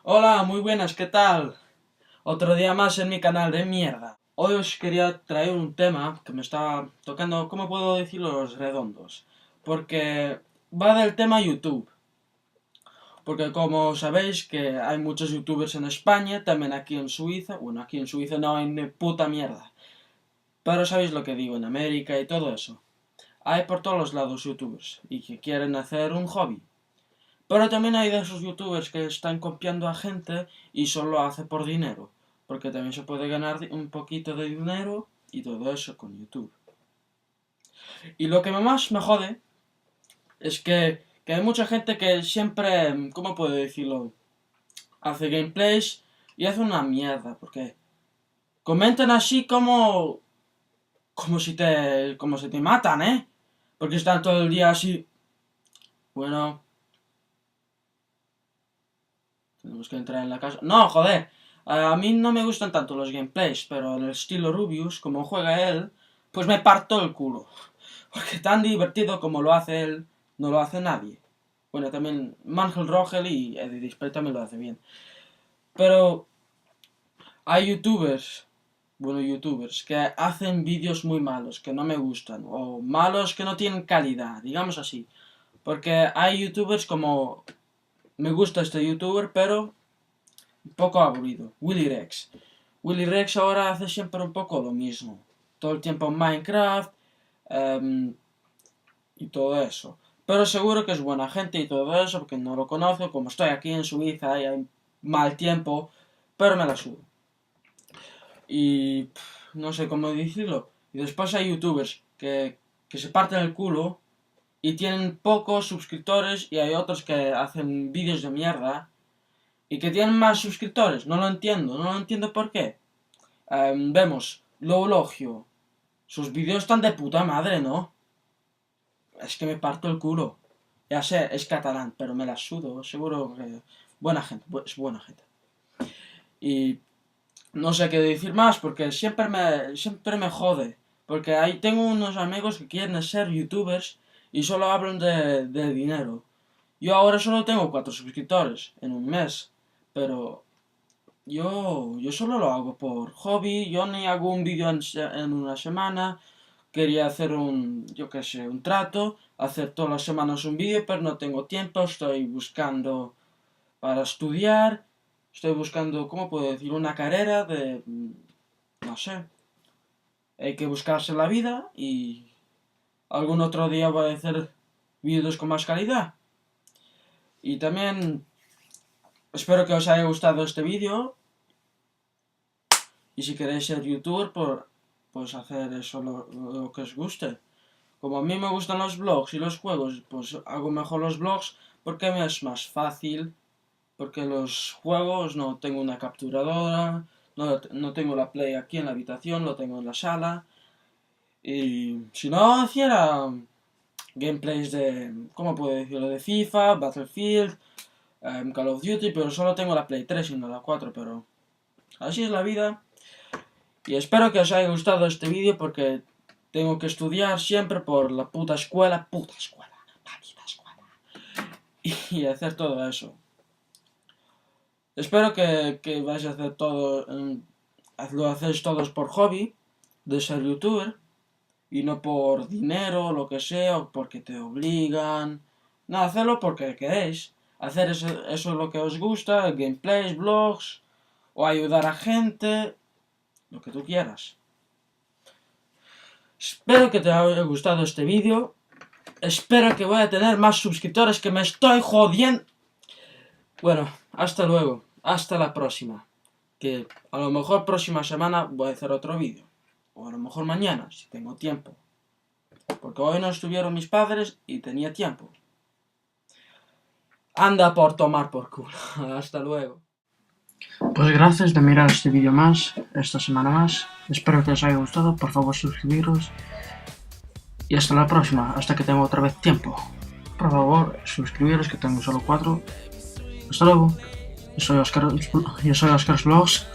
Hola, muy buenas, ¿qué tal? Otro día más en mi canal de mierda. Hoy os quería traer un tema que me está tocando, ¿cómo puedo decirlo? Los redondos. Porque va del tema YouTube. Porque como sabéis que hay muchos youtubers en España, también aquí en Suiza. Bueno, aquí en Suiza no hay ni puta mierda. Pero sabéis lo que digo, en América y todo eso. Hay por todos los lados youtubers y que quieren hacer un hobby. Pero también hay de esos youtubers que están copiando a gente y solo lo hace por dinero. Porque también se puede ganar un poquito de dinero y todo eso con YouTube. Y lo que más me jode es que hay mucha gente que siempre, ¿cómo puedo decirlo? Hace gameplays y hace una mierda. Porque comentan así como si te matan, ¿eh? Porque están todo el día así. Bueno, tenemos que entrar en la casa. No, joder. A mí no me gustan tanto los gameplays, pero en el estilo Rubius, como juega él, pues me parto el culo. Porque tan divertido como lo hace él, no lo hace nadie. Bueno, también Mangel Rogel y Eddie Display también lo hace bien. Pero hay youtubers, que hacen vídeos muy malos, que no me gustan, o malos que no tienen calidad, digamos así. Porque hay youtubers como, me gusta este youtuber, pero un poco aburrido. Willy Rex. Willy Rex ahora hace siempre un poco lo mismo. Todo el tiempo en Minecraft y todo eso. Pero seguro que es buena gente y todo eso, porque no lo conozco. Como estoy aquí en Suiza y hay mal tiempo, pero me la subo. Y no sé cómo decirlo. Y después hay youtubers que se parten el culo y tienen pocos suscriptores y hay otros que hacen vídeos de mierda y que tienen más suscriptores. No lo entiendo por qué. Vemos, Loulogio. Sus vídeos están de puta madre, ¿no? Es que me parto el culo. Ya sé, es catalán, pero me la sudo, seguro que... Buena gente, es buena gente. Y no sé qué decir más, porque siempre me jode. Porque ahí tengo unos amigos que quieren ser youtubers y solo hablan de dinero. Yo ahora solo tengo 4 suscriptores en un mes, pero yo solo lo hago por hobby, yo ni hago un vídeo en una semana. Quería hacer yo qué sé, un trato, hacer todas las semanas un vídeo, pero no tengo tiempo, estoy buscando para estudiar, estoy buscando, ¿cómo puedo decir? Una carrera de, no sé, hay que buscarse la vida y algún otro día voy a hacer vídeos con más calidad. Y también espero que os haya gustado este vídeo. Y si queréis ser youtuber, pues hacer eso lo que os guste. Como a mí me gustan los vlogs y los juegos, pues hago mejor los vlogs porque me es más fácil. Porque los juegos no tengo una capturadora, no tengo la Play aquí en la habitación, lo tengo en la sala. Y si no, hiciera gameplays de, ¿cómo puedo decirlo? De FIFA, Battlefield, Call of Duty, pero solo tengo la Play 3 y no la 4, pero así es la vida. Y espero que os haya gustado este vídeo porque tengo que estudiar siempre por la puta escuela, maldita escuela, y hacer todo eso. Espero que vais a hacer todo, lo hacéis todos por hobby, de ser youtuber, y no por dinero o lo que sea, o porque te obligan. No, hacerlo porque queréis. Hacer eso es lo que os gusta, gameplays, vlogs, o ayudar a gente, lo que tú quieras. Espero que te haya gustado este vídeo. Espero que voy a tener más suscriptores, que me estoy jodiendo. Bueno, hasta luego. Hasta la próxima. Que a lo mejor próxima semana voy a hacer otro vídeo. O a lo mejor mañana, si tengo tiempo. Porque hoy no estuvieron mis padres y tenía tiempo. Anda por tomar por culo. Hasta luego. Pues gracias de mirar este vídeo más, esta semana más. Espero que os haya gustado. Por favor, suscribiros. Y hasta la próxima, hasta que tenga otra vez tiempo. Por favor, suscribiros, que tengo solo 4. Hasta luego. Yo soy Oscar Vlogs.